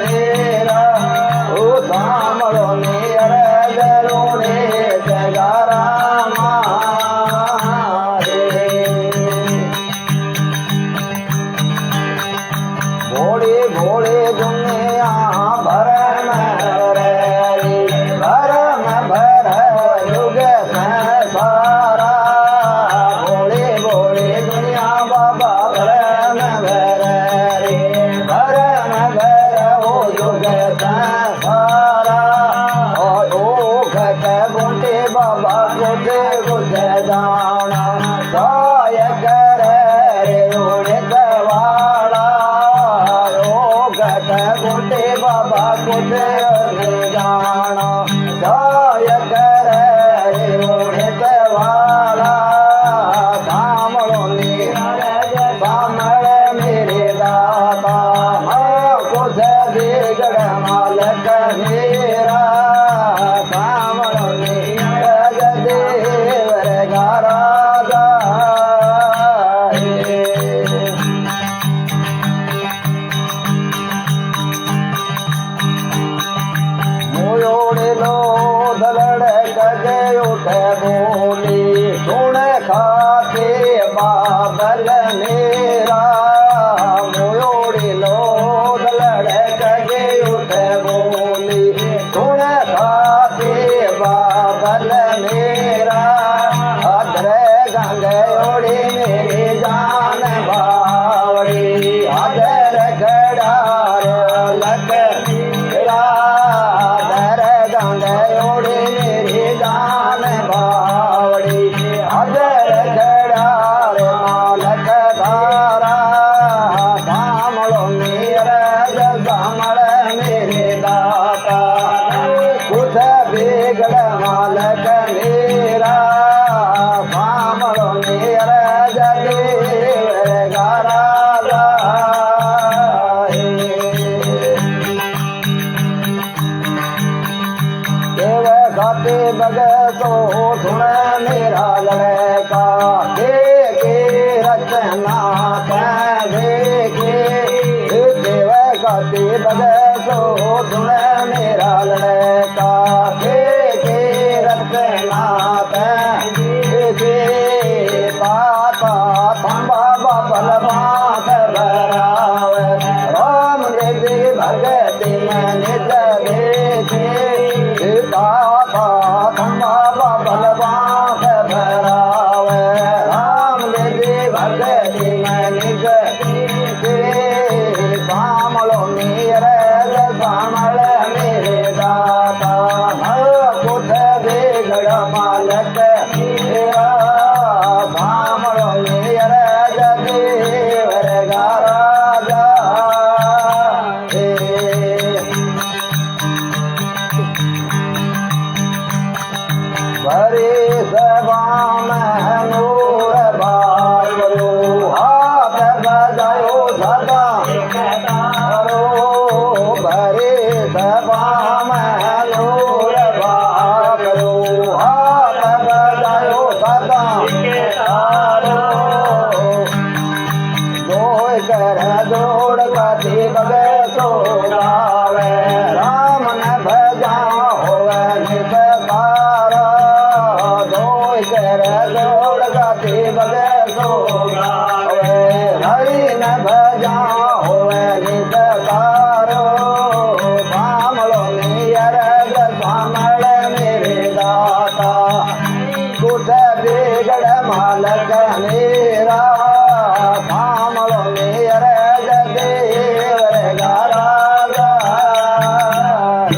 मेरा ओ सामलो नियर जरूने जगारा मारे भोले भोले दुनिया भर में रे भर में भर युग सारा भोले भोले दुनिया बाबा भर में भर रे भर में भर हो युग सारा और ओ घट गुंटे बाबा गुजे गुजे दाना काय कर रे उड़े दवाड़ा घट गुंटे बाबा गुजे दाना काय कर रे उड़े दवाड़ा सामलो सामल मेरे दाता कुछ बिगड़ मालक मेरा सामलो देवर गारा मोयोड़े लो दलड़ कगे उठे बोली सुन खाते बाबल मेरा मोयोड़े लो दलड़ कगे उठे बोली सुन खाते बाबल मेरा अदर गंग ओड़ी मेरी जान बावड़ी अदर गड़ार लग दर गंग ओड़ी मेरी जान बावड़ी अदर गड़ार मालक धारा सामलो मेर सामल मेरे दाता कुछ बिगड़ मालक मेरा सामलो मेर जदेवर गारा देव गाते बगतो सुन मेरा लड़का देखे रचना देखे देव गाते बगतो सुन मेरा लड़का देखे रचना देखे पापा तंबा बाबल बात भराव राम देवी भगति मन देखे पापा तंबा बाबल बात भराव राम देवी भगति मन देखे सामलो मेर सामल मेरे दाता कुछ बिगड़ मालक मेरा सामलो मेर जदेवर गारा भरे सभा में नूर बारो हाथ बजायो सदा करो भरे सभा में नूर बारो हाथ बजायो सदा करो गोय कर जोड़ कति बगे सो गावे राम न भजा होवे निसकारा गोय कर जोड़ कति बगे सो गावे हरि न भजा होवे निसकारो सामलो नियर सामल मेरे दाता कुछ बिगड़ मालक मेरा